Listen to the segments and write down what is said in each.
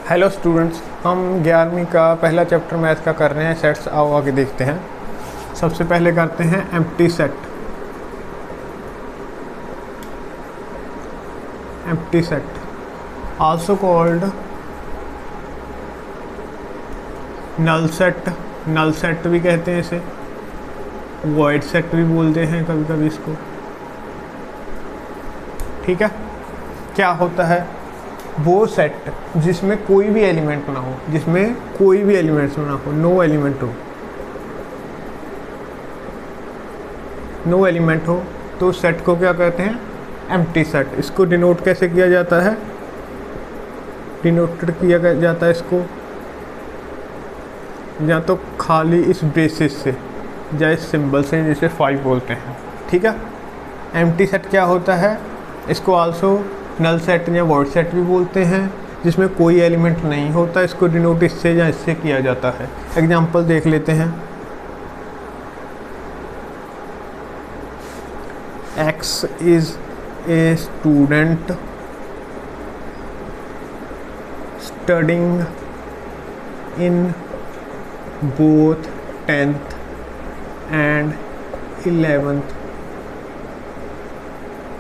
Hello students, हम 11वीं का पहला चैप्टर मैथ का कर रहे हैं। सेट्स आओ आगे देखते हैं। सबसे पहले करते हैं empty set. Empty set also called null set. Null set भी कहते हैं इसे, वॉइड सेट भी बोलते हैं कभी कभी इसको। ठीक है, क्या होता है? वो सेट जिसमें कोई भी एलिमेंट ना हो, जिसमें कोई भी एलिमेंट्स ना हो, नो एलिमेंट हो, नो एलिमेंट हो, तो सेट को क्या कहते हैं? Empty set. इसको डिनोट कैसे किया जाता है? डिनोटेड किया जाता है इसको या तो खाली इस बेसिस से या इस सिंबल से, जिसे 5 बोलते हैं। ठीक है, एम्प्टी सेट क्या होता है? इसको आल्सो नल सेट या वॉइड सेट भी बोलते हैं, जिसमें कोई एलिमेंट नहीं होता। इसको डिनोट इससे या इससे किया जाता है। एग्जांपल देख लेते हैं। X is a student studying in both 10th and 11th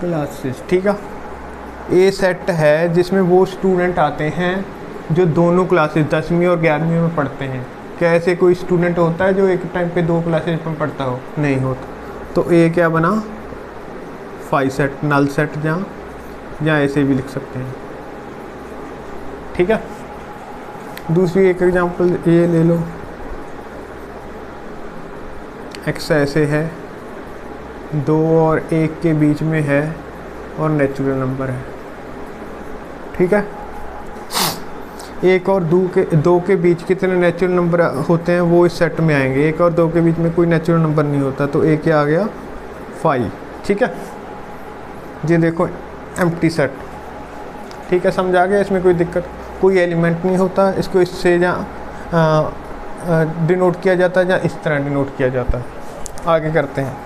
classes। ठीक है, ए सेट है जिसमें वो स्टूडेंट आते हैं जो दोनों क्लासेस 10वीं और 11वीं में पढ़ते हैं। क्या ऐसे कोई स्टूडेंट होता है जो एक टाइम पे दो क्लासेस में पढ़ता हो? नहीं होता। तो ए क्या बना? 5 सेट, नल सेट या ऐसे भी लिख सकते हैं। ठीक है, दूसरी एक एग्जांपल ये ले लो। एक्स ऐसे है, 2 और 1 के बीच में है और नेचुरल नंबर है। ठीक है, 1 और 2 के बीच कितने नेचुरल नंबर होते हैं वो इस सेट में आएंगे। 1 और 2 के बीच में कोई नेचुरल नंबर नहीं होता, तो एक क्या आ गया? 5। ठीक है, ये देखो एम्प्टी सेट। ठीक है, समझ आ गया? इसमें कोई दिक्कत, कोई एलिमेंट नहीं होता। इसको इससे या डिनोट किया जाता है या इस तरह डिनोट किया जाता है। आगे करते हैं।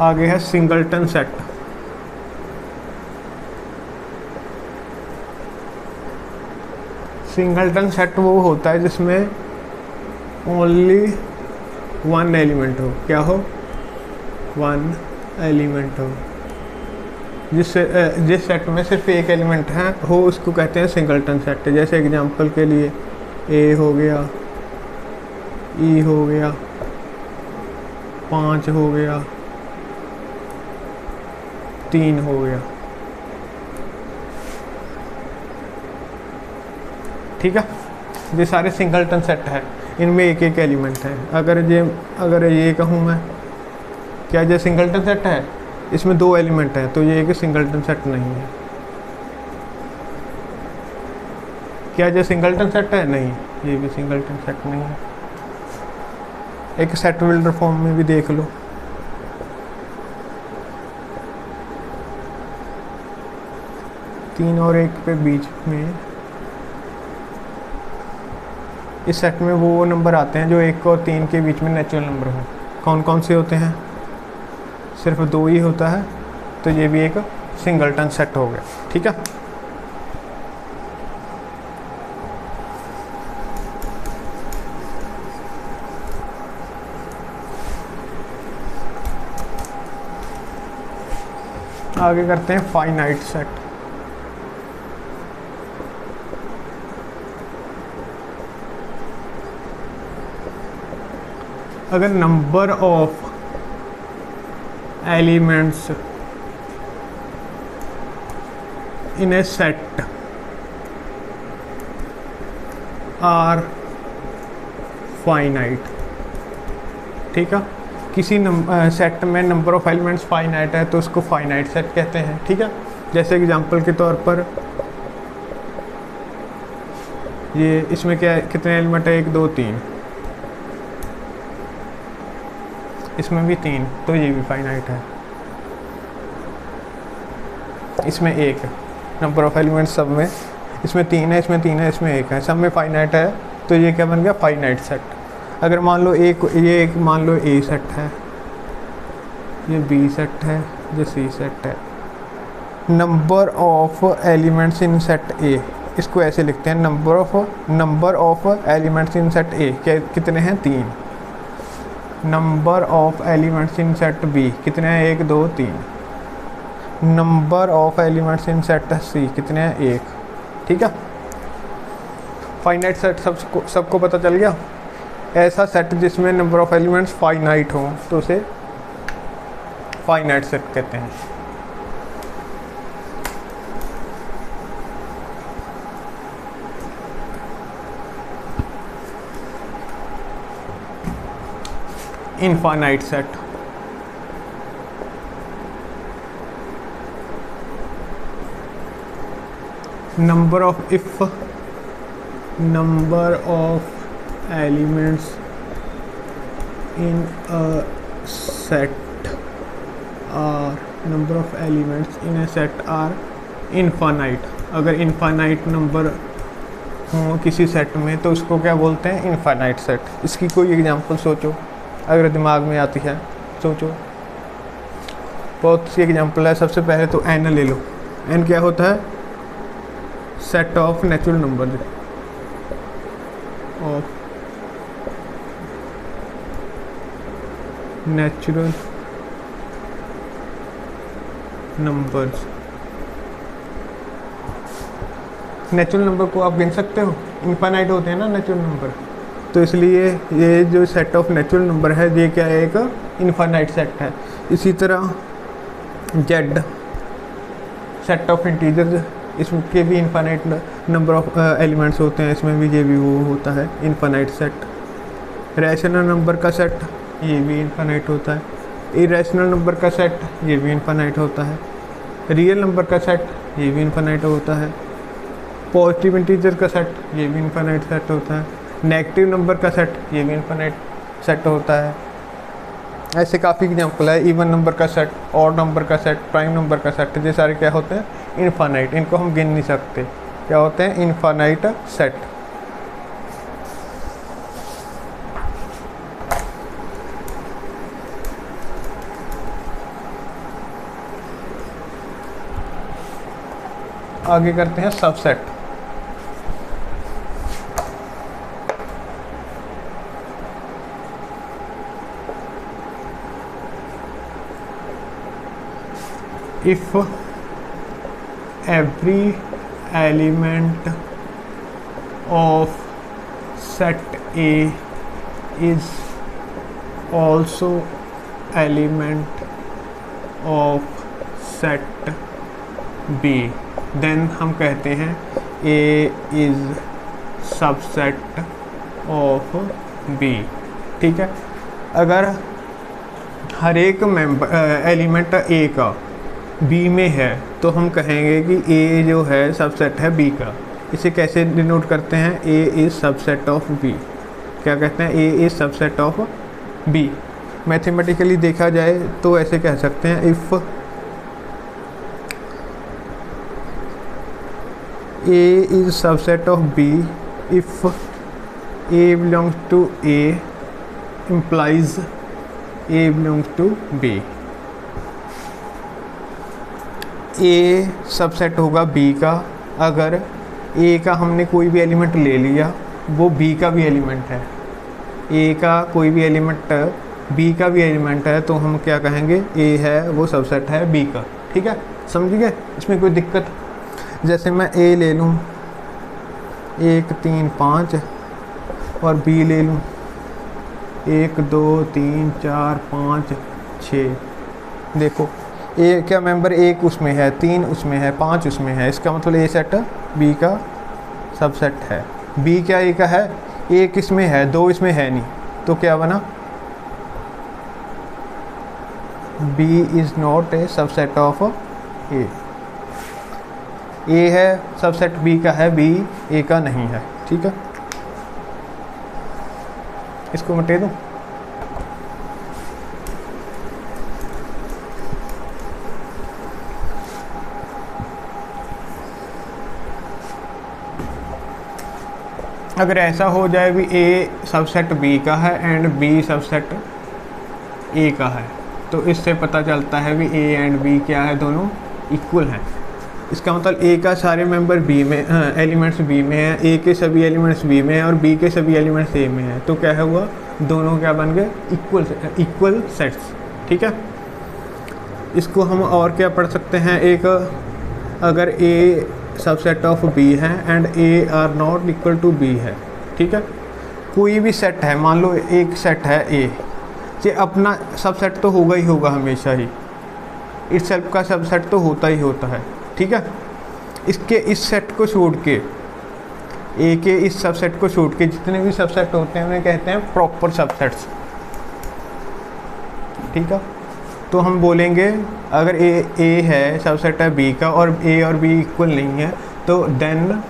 आगे है सिंगलटन सेट। सिंगलटन सेट वो होता है जिसमें ओनली 1 एलिमेंट हो। क्या हो? 1 एलिमेंट हो। जिस सेट में सिर्फ एक एलिमेंट है हो, उसको कहते हैं सिंगलटन सेट। जैसे एग्जांपल के लिए ए हो गया, ई हो गया, 5 हो गया, 3 हो गया। ठीक है, ये सारे सिंगलटन सेट है, इनमें एक एक एलिमेंट है। अगर ये कहूँ मैं, क्या ये सिंगलटन सेट है? इसमें 2 एलिमेंट है, तो ये एक सिंगलटन सेट नहीं है। क्या ये सिंगलटन सेट है? नहीं, ये भी सिंगलटन सेट नहीं है। एक सेट बिल्डर फॉर्म में भी देख लो। तीन और 1 पे बीच में इस सेट में वो नंबर आते हैं जो 1 और 3 के बीच में नेचुरल नंबर हो। कौन कौन से होते हैं? सिर्फ 2 ही होता है, तो ये भी एक सिंगलटन सेट हो गया। ठीक है, आगे करते हैं फाइनाइट सेट। अगर number of elements in a set are finite. ठीक है, किसी सेट में नंबर ऑफ एलिमेंट्स फाइनाइट है तो उसको फाइनाइट सेट कहते हैं। ठीक है, जैसे एग्जांपल के तौर पर ये इसमें क्या, कितने एलिमेंट है? 1 2 3, इसमें भी 3, तो ये भी फाइनाइट है। इसमें 1 नंबर ऑफ एलिमेंट सब में, इसमें 3 है, इसमें 3 है, इसमें 1 है, सब में फाइनाइट है, तो ये क्या बन गया? Finite set. अगर मान लो एक मान लो ए सेट है, ये बी सेट है, ये सी सेट है। Number of elements in set A, इसको ऐसे लिखते हैं, number of elements in set A कितने हैं 3। Number of elements in set B कितने हैं 1 2 3। Number of elements in set C कितने हैं 1। ठीक है, फाइनाइट सेट सबको पता चल गया। ऐसा सेट जिसमें नंबर ऑफ एलिमेंट्स फाइनाइट हो तो उसे फाइनाइट सेट कहते हैं। Infinite set, number of elements in a set are infinite। अगर इनफाइनाइट नंबर हो किसी सेट में तो उसको क्या बोलते हैं, इनफाइनाइट सेट। इसकी कोई एग्जांपल सोचो, अगर दिमाग में आती है सोचो। बहुत सी एग्जांपल है। सबसे पहले तो एन ले लो। एन क्या होता है, set of natural number of natural numbers. Natural number को आप गिन सकते हो, इनफाइनाइट होते हैं ना नेचुरल नंबर, तो इसलिए ये जो सेट ऑफ नेचुरल नंबर है ये क्या है, एक इनफाइनाइट सेट है। इसी तरह जेड सेट ऑफ इंटीजर, इसके भी इनफाइनाइट नंबर ऑफ एलिमेंट्स होते हैं, इसमें भी ये भी वो होता है इनफाइनाइट सेट। रैशनल नंबर का सेट ये भी इनफाइनाइट होता है। इरेशनल नंबर का सेट ये भी इनफाइनाइट होता है। रियल नंबर का सेट ये भी इनफाइनाइट होता है। पॉजिटिव इंटीजर का सेट ये भी इनफाइनाइट सेट होता है। नेगेटिव नंबर का सेट ये भी इनफाइनाइट सेट होता है। ऐसे काफ़ी एग्जांपल है। इवन नंबर का सेट, ऑड नंबर का सेट, प्राइम नंबर का सेट, ये सारे क्या होते हैं, इनफाइनाइट। इनको हम गिन नहीं सकते, क्या होते हैं, इनफाइनाइट सेट। आगे करते हैं subset. if every element of set A is also element of set B, then हम कहते हैं A is subset of B। ठीक है, अगर हर एक एलिमेंट A का B में है तो हम कहेंगे कि A जो है सबसेट है B का। इसे कैसे डिनोट करते हैं, A is subset of B। क्या कहते हैं, A is subset of B। Mathematically देखा जाए तो ऐसे कह सकते हैं, if A is subset of B, if A belongs to A implies A belongs to B। A सबसेट होगा B का अगर A का हमने कोई भी एलिमेंट ले लिया वो B का भी एलिमेंट है। A का कोई भी एलिमेंट B का भी एलिमेंट है तो हम क्या कहेंगे, A है वो सबसेट है B का। ठीक है, समझ गए, इसमें कोई दिक्कत। जैसे मैं A ले लूँ 1 3 5 और B ले लूँ 1 2 3 4 5 6। देखो ए क्या मेंबर 1 उसमें है, 3 उसमें है, 5 उसमें है, इसका मतलब ए सेट बी का सबसेट है। बी क्या ए का है, 1 इसमें है, 2 इसमें है नहीं, तो क्या बना, B is not a subset of A है सबसेट बी का है, बी ए का नहीं है। ठीक है, इसको मिटा दूँ। अगर ऐसा हो जाए भी A सबसेट B का है एंड B सबसेट A का है तो इससे पता चलता है भी ए एंड बी क्या है, दोनों इक्वल हैं। इसका मतलब ए का सारे मेंबर बी में एलिमेंट्स बी में है, ए के सभी एलिमेंट्स बी में है और बी के सभी एलिमेंट्स ए में है, तो क्या है हुआ, दोनों क्या बन गए, इक्वल सेट्स। ठीक है, इसको हम और क्या पढ़ सकते हैं, एक अगर ए सबसेट ऑफ बी है and A are not equal to B है। ठीक है, कोई भी सेट है, मान लो एक सेट है ए, ये अपना सबसेट तो होगा ही होगा हमेशा ही, इस सेट का सबसेट तो होता ही होता है। ठीक है, इसके इस सेट को छोड़ के, ए के इस सबसेट को छोड़ के जितने भी सबसेट होते हैं उन्हें कहते हैं प्रॉपर सबसेट्स। ठीक है, तो हम बोलेंगे अगर ए है, सबसेट है बी का और ए और बी इक्वल नहीं है, तो देन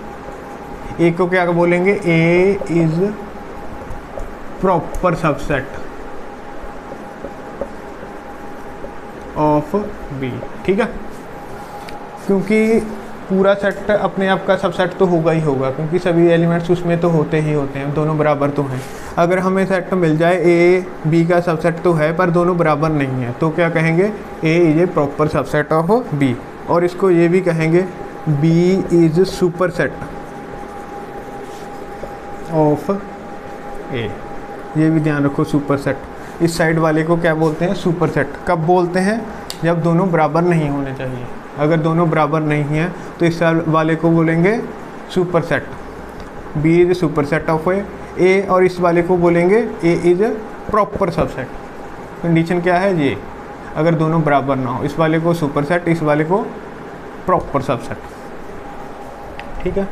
ए को क्या बोलेंगे, A is proper subset of B. ठीक है, क्योंकि पूरा सेट अपने आप का सबसेट तो होगा ही होगा, क्योंकि सभी एलिमेंट्स उसमें तो होते ही होते हैं, दोनों बराबर तो हैं। अगर हमें सेट मिल जाए ए बी का सबसेट तो है पर दोनों बराबर नहीं है, तो क्या कहेंगे, A is a proper subset of B. और इसको ये भी कहेंगे B is super set of A. ये भी ध्यान रखो, सुपर सेट। इस साइड वाले को क्या बोलते हैं, सुपर सेट। कब बोलते हैं, जब दोनों बराबर नहीं होने चाहिए। अगर दोनों बराबर नहीं हैं तो इस वाले को बोलेंगे super set, B is super set of A, और इस वाले को बोलेंगे A is proper subset. Condition क्या है ये, अगर दोनों बराबर ना हो, इस वाले को सुपर सेट, इस वाले को प्रॉपर सबसेट। ठीक है,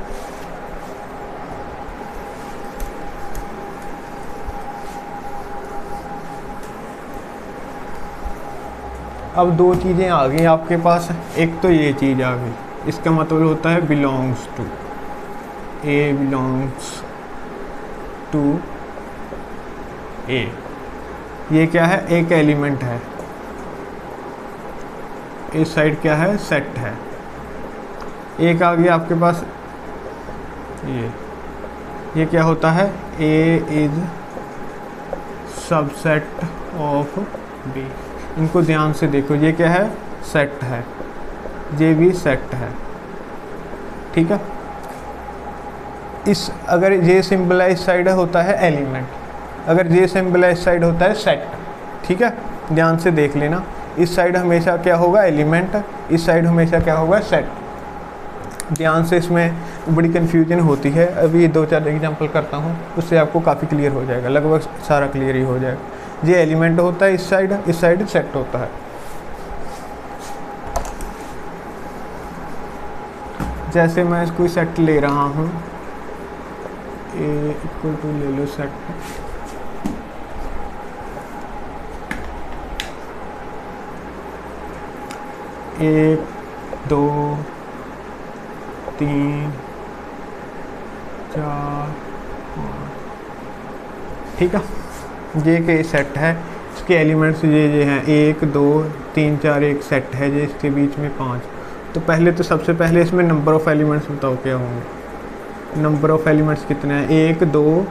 अब दो चीज़ें आ गई आपके पास, एक तो ये चीज़ आ गई, इसका मतलब होता है belongs to, A belongs to A. ये क्या है, एक एलिमेंट है, इस साइड क्या है, सेट है। एक आ गया आपके पास ये क्या होता है, ए इज सबसेट ऑफ बी। इनको ध्यान से देखो, ये क्या है, सेट है, ये भी सेट है। ठीक है, इस अगर ये सिंबल है इस साइड होता है एलिमेंट, अगर ये सिंबल है इस साइड होता है सेट। ठीक है, ध्यान से देख लेना, इस साइड हमेशा क्या होगा, एलिमेंट, इस साइड हमेशा क्या होगा, सेट। ध्यान से, इसमें बड़ी कन्फ्यूजन होती है। अभी 2-4 एग्जांपल करता हूँ, उससे आपको काफ़ी क्लियर हो जाएगा, लगभग सारा क्लियर ही हो जाएगा। ये एलिमेंट होता है इस साइड सेट होता है। जैसे मैं इसको सेट ले रहा हूँ, ए इक्वल टू ले लो सेट, एक 2 3 4 5। ठीक है, ये के सेट है, इसके एलिमेंट्स ये हैं 1 2 3 4, एक सेट है ये, इसके बीच में 5। तो पहले तो सबसे पहले इसमें नंबर ऑफ़ एलिमेंट्स बताओ क्या होंगे, नंबर ऑफ़ एलिमेंट्स कितने हैं, 1 2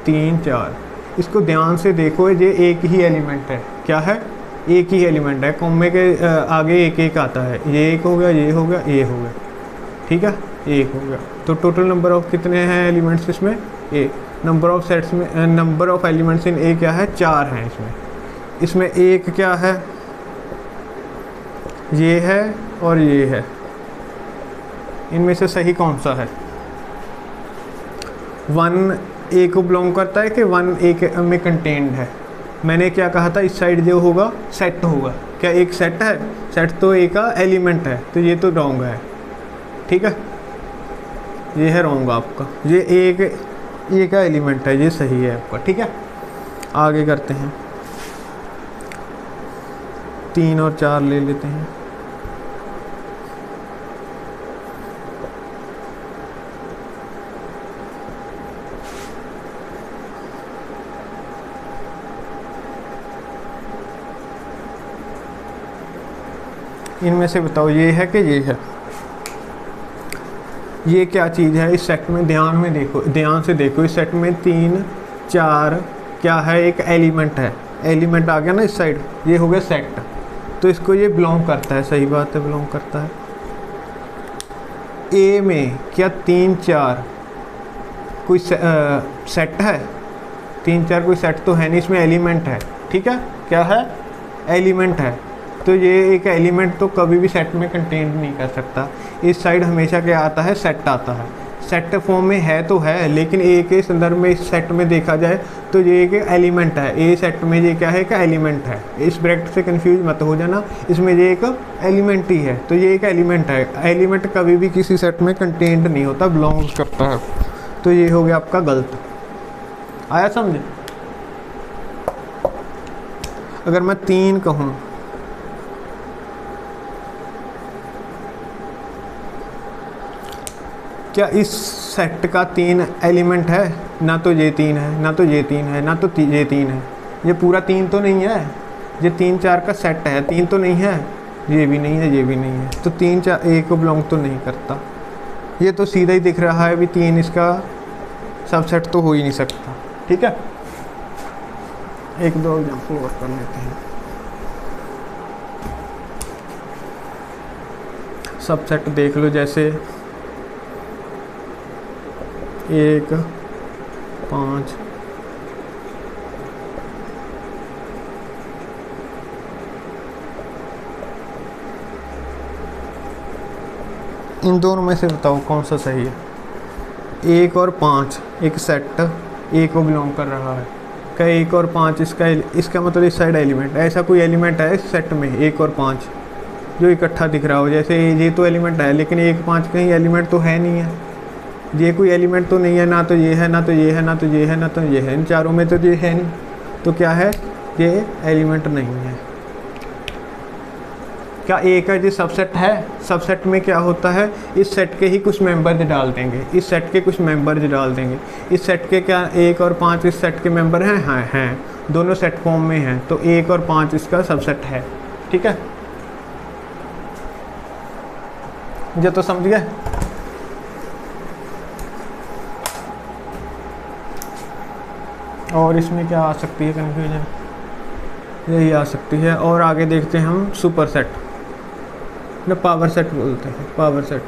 3 4। इसको ध्यान से देखो, ये एक ही एलिमेंट है, क्या है, एक ही एलिमेंट है, कॉमे के आगे एक एक आता है, ये एक हो गया, ये हो गया, ये हो गया। ठीक है, एक हो गया, तो टोटल नंबर ऑफ कितने हैं एलिमेंट्स इसमें, ए। नंबर ऑफ सेट्स में, नंबर ऑफ एलिमेंट्स इन ए क्या है, 4 हैं इसमें। इसमें एक क्या है, ये है और ये है, इनमें से सही कौन सा है, 1 ए को बिलोंग करता है कि 1 ए में कंटेन्ड है। मैंने क्या कहा था, इस साइड जो होगा सेट होगा, क्या एक सेट है, सेट तो ए का एलिमेंट है, तो ये तो रॉन्ग है। ठीक है, ये है रॉन्ग आपका, ये एक ए का एलिमेंट है, ये सही है आपका। ठीक है, आगे करते हैं, 3 और 4 ले लेते हैं। इनमें से बताओ ये है कि ये है, ये क्या चीज़ है इस सेट में, ध्यान में देखो, ध्यान से देखो, इस सेट में 3 4 क्या है, एक एलिमेंट है, एलिमेंट आ गया ना इस साइड, ये हो गया सेट, तो इसको ये बिलोंग करता है, सही बात है बिलोंग करता है। ए में क्या 3 4 कोई सेट है, 3 4 कोई सेट तो है नहीं, इसमें एलिमेंट है, ठीक है, क्या है एलिमेंट है, तो ये एक एलिमेंट तो कभी भी सेट में कंटेन नहीं कर सकता। इस साइड हमेशा क्या आता है, सेट आता है, सेट फॉर्म में है तो है, लेकिन ए के संदर्भ में इस सेट में देखा जाए तो ये एक एलिमेंट है, ए सेट में ये क्या है, एक एलिमेंट है, इस ब्रैकेट से कंफ्यूज मत हो जाना, इसमें ये एक एलिमेंट ही है, तो ये एक एलिमेंट है, एलिमेंट कभी भी किसी सेट में कंटेन्ड नहीं होता, बिलोंग करता है, तो ये हो गया आपका गलत। आया समझे? अगर मैं 3 कहूँ, क्या इस सेट का 3 एलिमेंट है? ना तो ये 3 है, ना तो ये 3 है, ना तो ये 3 है, ये पूरा 3 तो नहीं है, ये 3 4 का सेट है, 3 तो नहीं है, ये भी नहीं है, ये भी नहीं है, तो 3 4 ए को बिलोंग तो नहीं करता। ये तो सीधा ही दिख रहा है भी 3 इसका सबसेट तो हो ही नहीं सकता, ठीक है। एक दो एग्जाम्पल और कर लेते हैं। सबसेट देख लो, जैसे 1 5 इन दोनों में से बताओ कौन सा सही है। 1 और 5 एक सेट ए को बिलोंग कर रहा है, क्या 1 और 5 इसका मतलब इस साइड एलिमेंट, ऐसा कोई एलिमेंट है इस सेट में 1 और 5 जो इकट्ठा दिख रहा हो, जैसे ये तो एलिमेंट है, लेकिन 1 5 कहीं एलिमेंट तो है नहीं है, ये कोई एलिमेंट तो नहीं है, ना तो ये है, ना तो ये है, ना तो ये है, ना तो ये है, इन चारों में तो ये है नहीं, तो क्या है, ये एलिमेंट नहीं है। क्या ए का ये सबसेट है? सबसेट में क्या होता है, इस सेट के ही कुछ मेंबर्स डाल देंगे, इस सेट के कुछ मेंबर्स डाल देंगे, इस सेट के क्या 1 और 5 इस सेट के मेंबर हैं? हाँ हैं, दोनों सेट फॉर्म में हैं, तो 1 और 5 इसका सबसेट है, ठीक है, ये तो समझ गए। और इसमें क्या आ सकती है कन्फ्यूजन, यही आ सकती है। और आगे देखते हैं हम सुपर सेट, ना पावर सेट बोलते हैं, power set.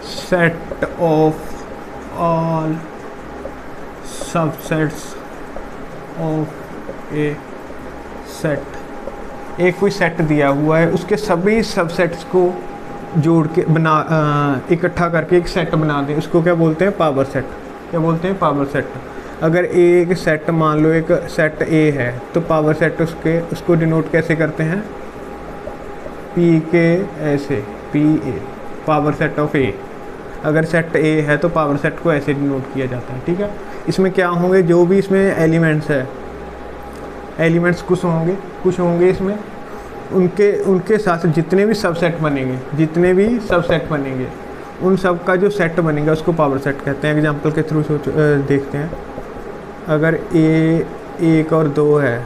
Set of all subsets of A set, एक कोई सेट दिया हुआ है, उसके सभी सबसेट्स को जोड़ के इकट्ठा करके एक सेट बना दें, उसको क्या बोलते हैं, पावर सेट। क्या बोलते हैं, पावर सेट। अगर एक सेट मान लो एक सेट ए है, तो पावर सेट उसको डिनोट कैसे करते हैं, पी के ऐसे, P A, power set of A. अगर सेट ए है तो पावर सेट को ऐसे डिनोट किया जाता है, ठीक है। इसमें क्या होंगे, जो भी इसमें एलिमेंट्स है, एलिमेंट्स कुछ होंगे इसमें, उनके साथ जितने भी सबसेट बनेंगे, उन सब का जो सेट बनेगा उसको पावर सेट कहते हैं। एग्जांपल के थ्रू देखते हैं। अगर ए 1 और 2 है,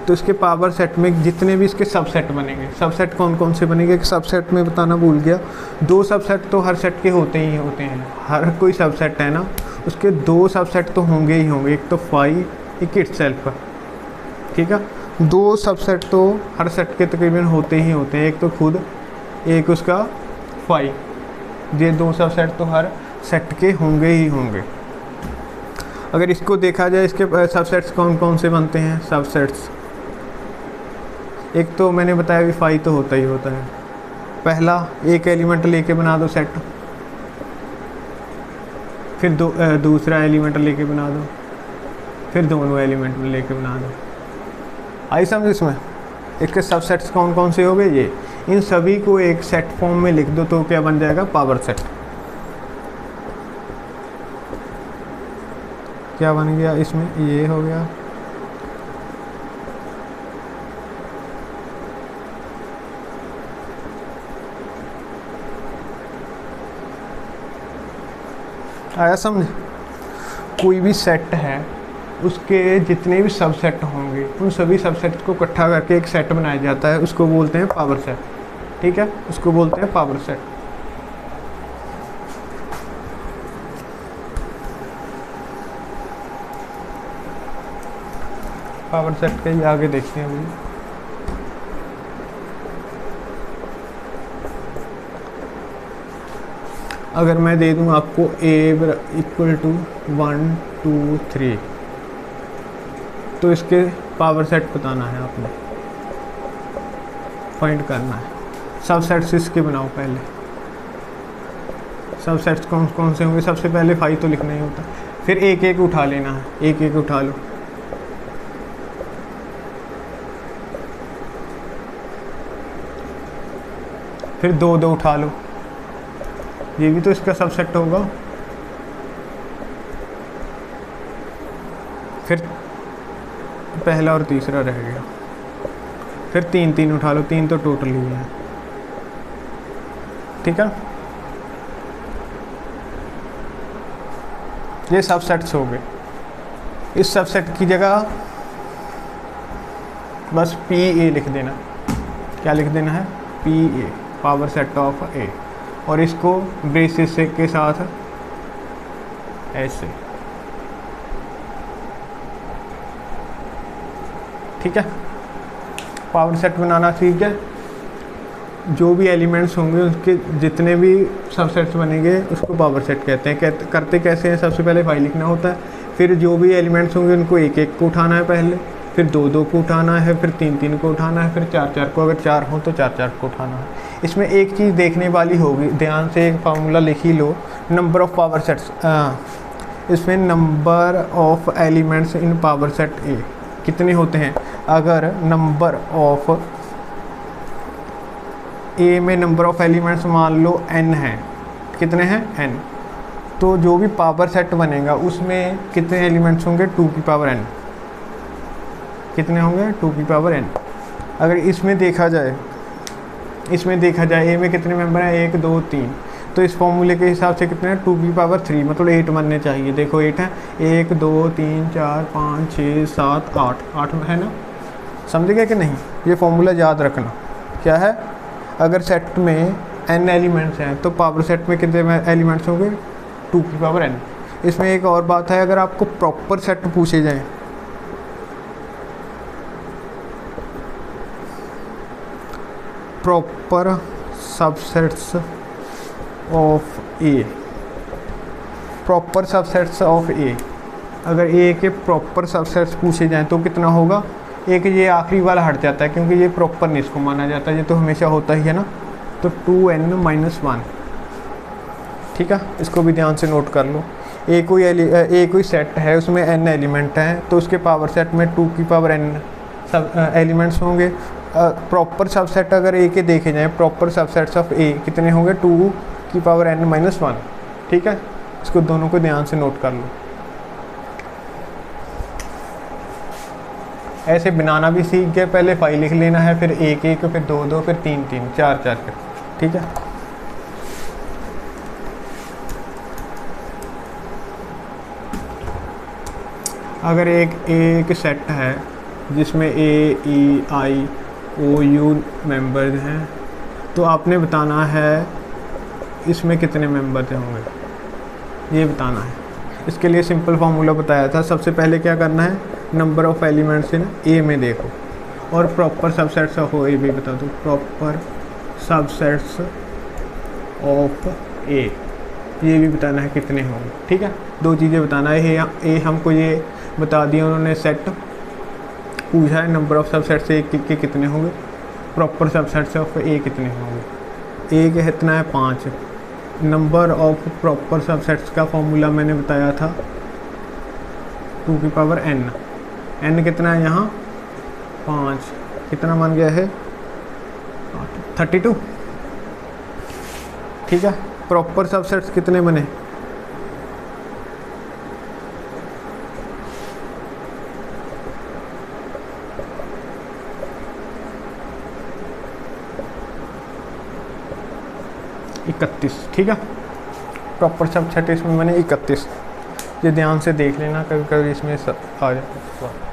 तो इसके पावर सेट में जितने भी इसके सबसेट बनेंगे, सबसेट कौन कौन से बनेंगे, एक सबसेट में बताना भूल गया, 2 सबसेट तो हर सेट के होते ही होते हैं, हर कोई सबसेट है ना, उसके 2 सबसेट तो होंगे ही होंगे, एक तो फाई, एक इटसेल्फ का, ठीक है। 2 सबसेट तो हर सेट के तकरीबन होते ही होते हैं, एक तो खुद, एक उसका फाई, ये 2 सबसेट तो हर सेट के होंगे ही होंगे। अगर इसको देखा जाए, इसके सबसेट्स कौन कौन से बनते हैं, सबसेट्स, एक तो मैंने बताया कि फाई तो होता ही होता है, पहला एक एलिमेंट लेके बना दो सेट, फिर दूसरा एलिमेंट लेके बना दो, फिर दोनों एलिमेंट लेके बना दो। आई समझ इसमें, इसके सबसेट्स कौन कौन से हो गए ये, इन सभी को एक सेट फॉर्म में लिख दो तो क्या बन जाएगा, पावर सेट। क्या बन गया इसमें, ये हो गया, आया समझ। कोई भी सेट है, उसके जितने भी सबसेट होंगे, उन सभी सबसेट को इकट्ठा करके एक सेट बनाया जाता है, उसको बोलते हैं पावर सेट, ठीक है, उसको बोलते हैं पावर सेट। पावर सेट का ही आगे देखते हैं अभी। अगर मैं दे दूं आपको a इक्वल टू 1 2 3, तो इसके पावर सेट बताना है, आपने फाइंड करना है। सबसेट्स इसके बनाओ पहले। सबसेट्स कौन कौन से होंगे? सबसे पहले 5 तो लिखना ही होता है, फिर एक एक उठा लेना है, एक एक उठा लो। फिर 2 2 उठा लो, ये भी तो इसका सबसेट होगा। फिर पहला और तीसरा रह गया। फिर 3 3 उठा लो, 3 तो टोटल ही है, ठीक है। ये सबसेट्स हो गए। इस सबसेट की जगह बस पी ए लिख देना। क्या लिख देना है? P A, power set of A, और इसको ब्रेसेस के साथ ऐसे, ठीक है। पावर सेट बनाना सीख गए। जो भी एलिमेंट्स होंगे उसके जितने भी सबसेट्स बनेंगे उसको पावर सेट कहते हैं। करते कैसे हैं? सबसे पहले 5 लिखना होता है, फिर जो भी एलिमेंट्स होंगे उनको एक एक को उठाना है पहले, फिर 2 2 को उठाना है, फिर 3 3 को उठाना है, फिर 4 4 को, अगर 4 हो तो 4 4 को उठाना है। इसमें एक चीज़ देखने वाली होगी, ध्यान से एक फार्मूला लिख ही लो, नंबर ऑफ़ पावर सेट्स। इसमें number of elements in power set A कितने होते हैं? अगर नंबर ऑफ़ ए में नंबर ऑफ़ एलिमेंट्स मान लो n है, कितने हैं? n, तो जो भी पावर सेट बनेगा उसमें कितने एलिमेंट्स होंगे? 2 की पावर n। कितने होंगे? 2 की पावर n। अगर इसमें देखा जाए ए में कितने मेंबर हैं? 1 2 3, तो इस फॉर्मूले के हिसाब से कितने हैं? 2 की पावर 3, मतलब 8 बनने चाहिए। देखो 8 है, 1 2 3 4 5 6 7 8, 8 है ना? समझ गए कि नहीं? ये फॉर्मूला याद रखना। क्या है? अगर सेट में n एलिमेंट्स हैं तो पावर सेट में कितने एलिमेंट्स होंगे? 2 की पावर n। इसमें एक और बात है, अगर आपको प्रॉपर सेट पूछे जाएं, proper subsets of A, proper subsets of A, अगर ए के प्रॉपर सबसेट्स पूछे जाएं तो कितना होगा? एक ये आखिरी वाला हट जाता है क्योंकि ये प्रॉपर नहीं इसको माना जाता, ये तो हमेशा होता ही है ना, तो 2n-1, ठीक है। इसको भी ध्यान से नोट कर लो। ए कोई सेट है, उसमें n एलिमेंट हैं, तो उसके पावर सेट में 2 की पावर n सब एलिमेंट्स होंगे। प्रॉपर सबसेट अगर ए के देखे जाएँ, प्रॉपर सबसेट्स ऑफ ए कितने होंगे? 2 की पावर n-1, ठीक है। इसको दोनों को ध्यान से नोट कर लो। ऐसे बनाना भी सीख गए। पहले 5 लिख लेना है, फिर 1 1, फिर 2 2, फिर 3 3, 4 4 फिर, ठीक है। अगर एक सेट है जिसमें ए ई आई ओ यू मेंबर्स हैं, तो आपने बताना है इसमें कितने मेंबर्स होंगे, ये बताना है। इसके लिए सिंपल फार्मूला बताया था। सबसे पहले क्या करना है? नंबर ऑफ़ एलिमेंट्स इन ए में देखो, और प्रॉपर सबसेट्स ऑफ ए भी बता दो। प्रॉपर सबसेट्स ऑफ ए, ये भी बताना है कितने होंगे, ठीक है। 2 चीज़ें बताना है। ए हमको ये बता दिया उन्होंने, सेट पूछा है, नंबर ऑफ़ सबसेट्स ए के कितने होंगे, प्रॉपर सबसेट्स ऑफ ए कितने होंगे। ए के कितना है? 5। नंबर ऑफ प्रॉपर सबसेट्स का फॉर्मूला मैंने बताया था 2 की पावर n। n कितना है यहाँ? 5। कितना मान गया है? 32, ठीक है। प्रॉपर सबसेट्स कितने बने? इकतीस, ठीक है। प्रॉपर सबसेट इसमें बने 31। ये ध्यान से देख लेना, कभी कभी इसमें सब आ जाता है।